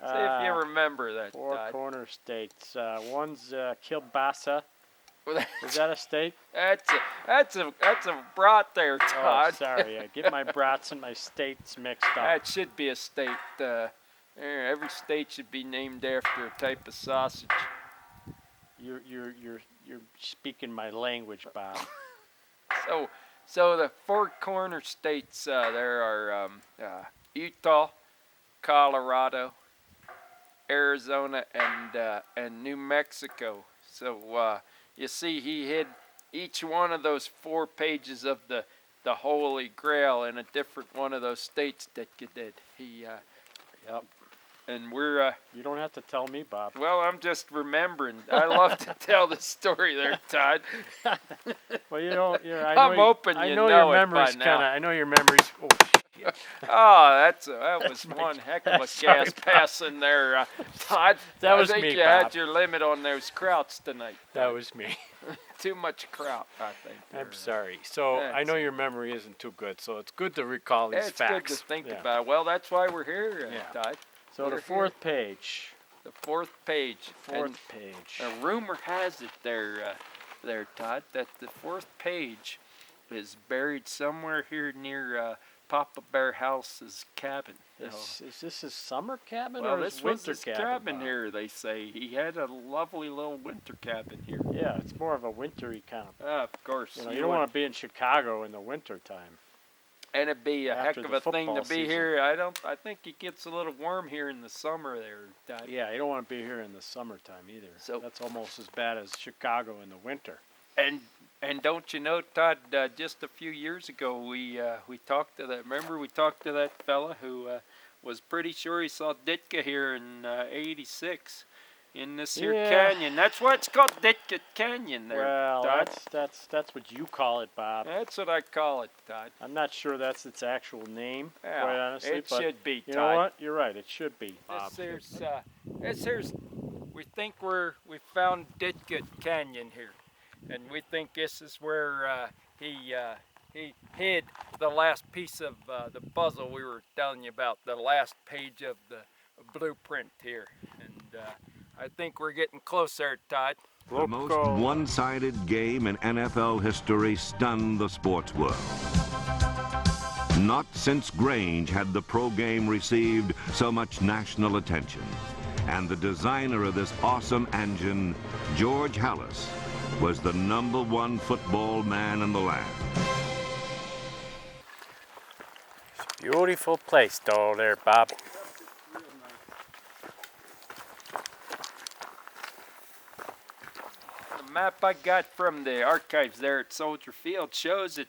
See if you remember that, Four Todd. corner states. One's kielbasa. Well, Is that a steak? that's a brat there, Todd. Oh, sorry. I get my brats and my states mixed up. That should be a state. Every state should be named after a type of sausage. You're speaking my language, Bob. So the four corner states there are Utah, Colorado, Arizona, and New Mexico. So you see, he hid each one of those 4 pages of the Holy Grail in a different one of those states that you did. Yep. And we're You don't have to tell me, Bob. well, I'm just remembering. I love to tell the story there, Todd. Well, you know, I'm hoping I you know know your it memory's by now. I know your memory's. Oh, shit. Oh, that was my- one heck of a Sorry, gas passing there, Todd. That was I think me, you had Bob. your limit on those krauts tonight. That was me. Too much kraut, I think. I'm sorry. So I know your memory isn't too good, so it's good to recall these It's facts. good to think Yeah. about. Well, that's why we're here, Yeah. Todd. So We're the fourth page. The fourth page. Fourth page. A rumor has it there, Todd, that the fourth page is buried somewhere here near Papa Bear House's cabin. Is this his summer cabin Well, or his this was winter his cabin? cabin Bob? here, they say. He had a lovely little winter cabin here. Yeah, it's more of a wintry kind of. Of course. You know, you don't want to be in Chicago in the winter time. And it'd be a heck after of the a thing to football be season. here. I think it gets a little warm here in the summer there, Todd. Yeah, you don't want to be here in the summertime either. So- that's almost as bad as Chicago in the winter. And don't you know, Todd? Just a few years ago, we talked to that. Remember, we talked to that fella who was pretty sure he saw Ditka here in '86 in this here Yeah. canyon. That's why it's called Ditka Canyon there, Well, Todd. that's what you call it, Bob. That's what I call it, Todd. I'm not sure that's its actual name, Yeah, quite honestly. it but should be, you Todd. know what? You're right. It should be, Bob. This here's. We think we found Ditka Canyon here, and we think this is where he hid the last piece of the puzzle we were telling you about, the last page of the blueprint here, and I think we're getting close there, Todd. The most one-sided game in NFL history stunned the sports world. Not since Grange had the pro game received so much national attention. And the designer of this awesome engine, George Halas, was the #1 football man in the land. Beautiful place, though, there, Bob. The map I got from the archives there at Soldier Field shows it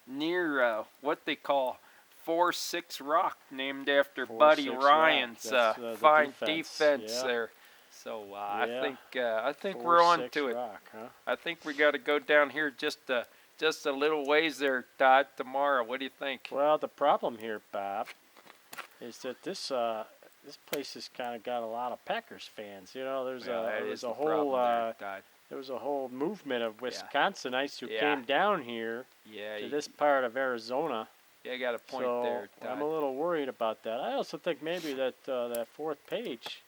near what they call 4-6 Rock, named after 4-6 Buddy Rock. Ryan's That's, the fine defense. Yeah. there. So Yeah. I think we're on 4-6 to it. Rock, huh? I think we got to go down here just a little ways there, Todd. Tomorrow, what do you think? Well, the problem here, Bob, is that this place has kind of got a lot of Packers fans. You know, there's That a is the whole problem there, Todd. there was a whole movement of Wisconsinites who Yeah. came down here Yeah, to you, this part of Arizona. you got a point So there, Todd. I'm a little worried about that. I also think maybe that that fourth page,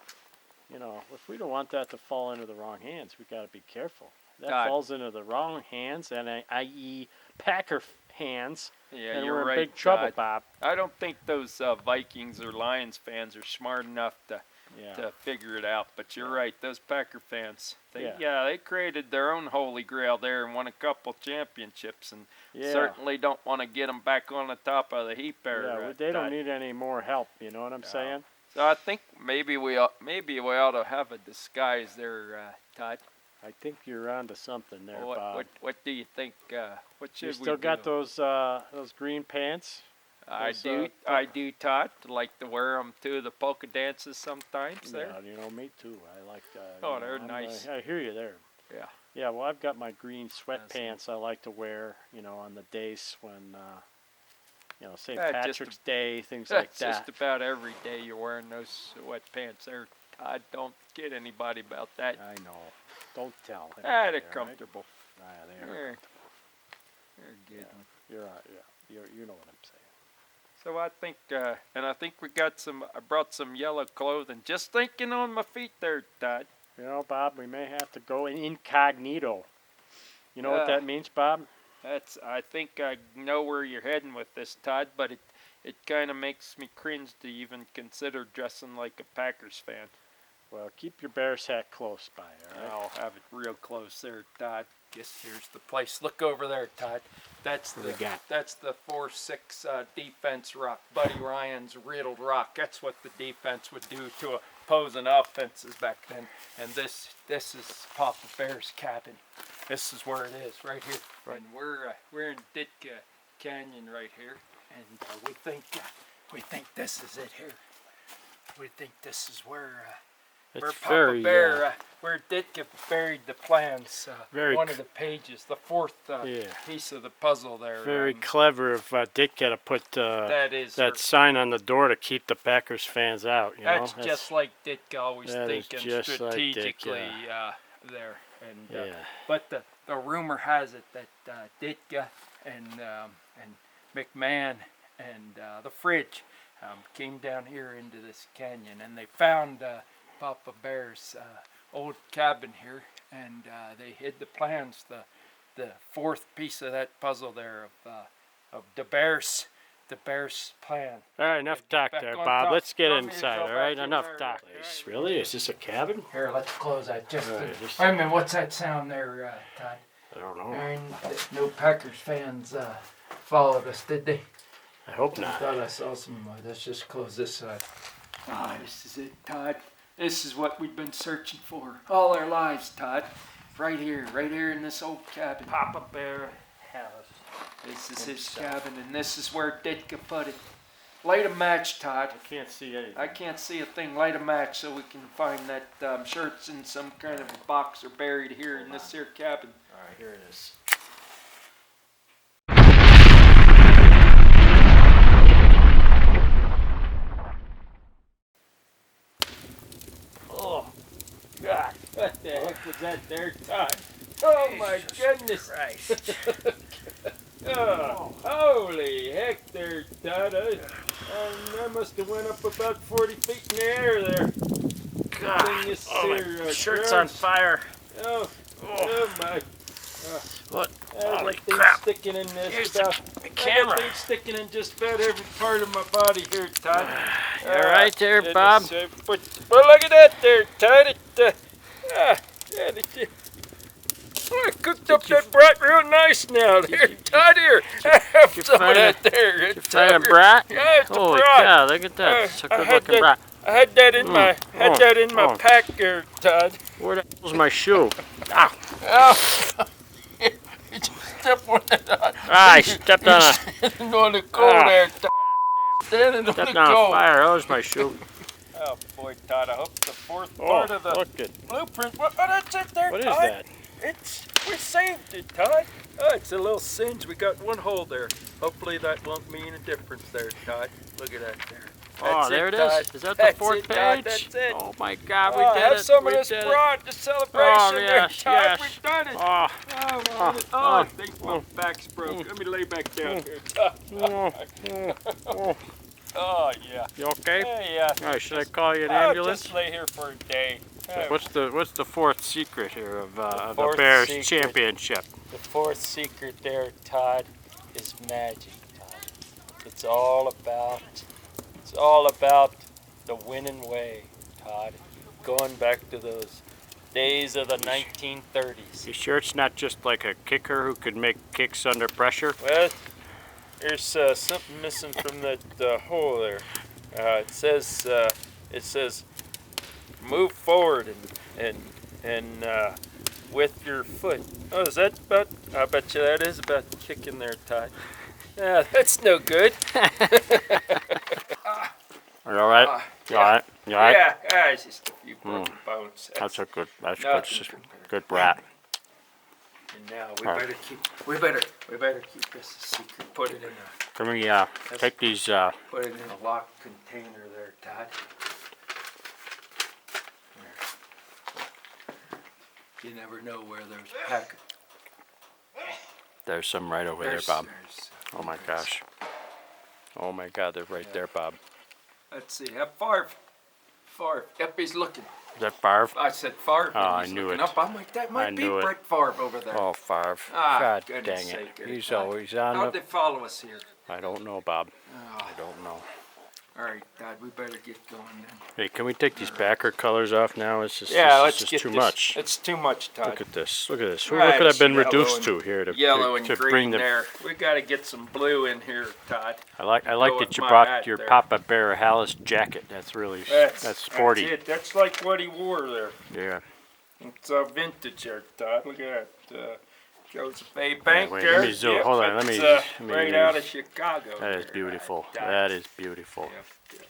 you know, if we don't want that to fall into the wrong hands, we got to be careful. That Todd. falls into the wrong hands, and i.e. Packer hands, Yeah, and you're we're in right, big trouble, Todd. Bob. I don't think those Vikings or Lions fans are smart enough to figure it out. But you're right, those Packer fans, they created their own holy grail there and won a couple championships, and certainly don't want to get them back on the top of the heap there. Yeah, they don't need any more help. You know what I'm saying? So I think maybe we ought to have a disguise there, Todd. I think you're onto something there, Bob. What do you think? What should You we still do? got those green pants? I those, do, Todd. Like to wear them to the polka dances sometimes. There. Yeah, you know, me too. I like that. Oh, they're nice. I hear you there. Yeah. Yeah, well, I've got my green sweatpants I like to wear, you know, on the days when, you know, St. Patrick's Day, things like that. That's just about every day you're wearing those sweatpants there, Todd. Don't kid anybody about that. I know. Don't tell. They're anybody, comfortable. All right? They are. They're good. You're right. Yeah, you know what I'm saying. So I think, and I think we got some. I brought some yellow clothing. Just thinking on my feet there, Todd. You know, Bob, we may have to go incognito. You know what that means, Bob? I think I know where you're heading with this, Todd, but it kind of makes me cringe to even consider dressing like a Packers fan. Well, keep your Bears hat close by, all right? I'll have it real close there, Todd. Guess here's the place. Look over there, Todd. That's the 4-6 defense rock. Buddy Ryan's riddled rock. That's what the defense would do to opposing offenses back then. And this is Papa Bear's cabin. This is where it is, right here. Right. And we're in Ditka Canyon right here, and we think this is it here. We think this is where Papa Bear, where Ditka buried the plans. One of the pages, the fourth piece of the puzzle there. Very clever of Ditka to put that sign on the door to keep the Packers fans out. You know? That's just like Ditka always thinking strategically there. And but the rumor has it that Ditka and McMahon and the Fridge came down here into this canyon, and they found Papa Bear's old cabin here, and they hid the plans, the fourth piece of that puzzle there of the Bears plan. All right, enough talk there, Bob. Let's get inside, all right? Enough talk. Really? Is this a cabin? Here, let's close that. Wait a minute, what's that sound there, Todd? I don't know. No Packers fans followed us, did they? I hope not. I thought I saw some. Let's just close this side. This is it, Todd. This is what we've been searching for all our lives, Todd. Right here in this old cabin. Papa Bear Halas. This is his cabin, and this is where Ditka put it. Light a match, Todd. I can't see anything. I can't see a thing. Light a match so we can find that. I'm sure it's in some kind of a box or buried here in this here cabin. All right, here it is. Oh, God. What the heck was that there, Todd? Oh, my goodness. Christ. Oh, holy heck there, Todd. I must have went up about 40 feet in the air there. God, my shirt's on fire. Oh my. What? Holy crap. Sticking in this Here's stuff. the camera. That sticking in just about every part of my body here, Todd. You all right there, Bob? But look at that there, Todd. I cooked up that brat real nice now. There, Todd, here. Have some of that there. You find a brat? Yeah, it's Holy a brat. cow, look at that. It's a good looking brat. I had that in my pack here, Todd. Where the hell's my shoe? Oh. You just stepped on it. I stepped on a... Standing on the coal there, Todd. Standing on the Stepped on a coal. fire. That was my shoe. Oh, boy, Todd, I hope the fourth part of the look at... blueprint. Oh, that's it there, What is Todd. that? We saved it, Todd. Oh, it's a little singe. We got one hole there. Hopefully that won't mean a difference there, Todd. Look at that there. Oh, there it Todd. is. Is that the fourth page? Todd. That's it. Oh my God, we did have it. some of We this did it. brought the celebration there, yes, Todd. yes. We've done it. Oh, I think my back's broke. Let me lay back down here, Todd. Oh, yeah. you okay? Yeah. All right, should I call you an I'll ambulance? just lay here for a day. What's the fourth secret here of the fourth Bears secret. championship? The fourth secret there, Todd, is magic, Todd. It's all about the winning way, Todd. Going back to those days of the 1930s. You sure it's not just like a kicker who could make kicks under pressure? Well, there's something missing from that hole there. It says move forward and with your foot. Oh, is that about? I bet you that is about kicking there, Todd. Yeah, that's no good. Are you all right? You all right? You all right? Yeah, it's just a few broken bones. That's good. That's nothing good brat. And now we better keep this a secret. Put it in Can we take these? put it in a locked container there, Todd. There. You never know where there's a packet. There's some right over there, Bob. Oh my gosh. Oh my God, they're right there, Bob. Let's see. Favre. Yep, he's looking. Is that Favre? I said Favre. Oh, I he's knew looking it. up. I'm like, that might I be knew it. Brett Favre over there. Oh, Favre. Ah, God goodness dang it. sake, He's Todd. always on How'd the... they follow us here? I don't know, Bob. Oh. I don't know. All right, Todd, we better get going then. Hey, can we take these backer colors off now? It's just, Yeah, this let's is just get too this. much. It's too much, Todd. Look at this. Look at this. What Right, could have been yellow reduced and- to here to, Yellow and to green bring the... there. We got to get some blue in here, Todd. I like Go that with you my brought hat your there. Papa Bear Halas jacket. That's really that's sporty. That's it. That's like what he wore there. Yeah. It's vintage there, Todd. Look at that. Joseph A. Bank wait, there. let me zoom. Yep, Hold on, let me- it's, let me- right out of Chicago. That is there, beautiful. Todd. That is beautiful. Yep.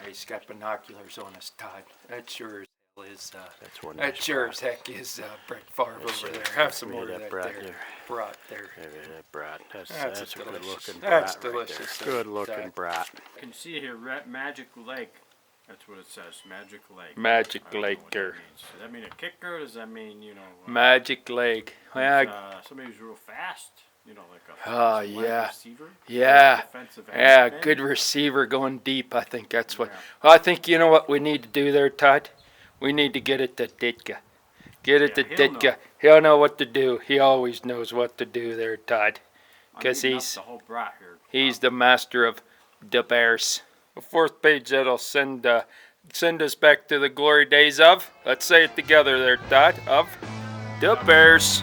He's got binoculars on us, Todd. That sure as hell is. That's one. That sure as heck is Brett Favre over there. Have some more of that brat there. there. Brat there. That brat. That's That's a good delicious. looking That's brat delicious, right there. Good looking Todd. brat. You can see here, Magic Lake. That's what it says, Magic Lake. Magic I don't know what that Laker. means. Does that mean a kicker? Or does that mean, Magic Lake. Yeah, somebody who's real fast? Like a Oh, wide yeah. receiver? yeah, Defensive yeah, end, maybe? good receiver going deep. I think that's what. Yeah. Well, I think you know what we need to do there, Todd. We need to get it to Ditka. Get it Yeah, to he'll Ditka. know. He'll know what to do. He always knows what to do there, Todd. I'm 'Cause eating up he's- the whole brat here. He's the master of the Bears. The fourth page that'll send us back to the glory days of. Let's say it together there, Todd. Of the Bears.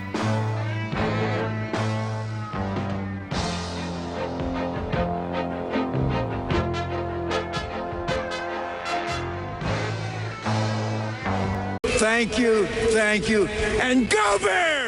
Thank you, and go Bears!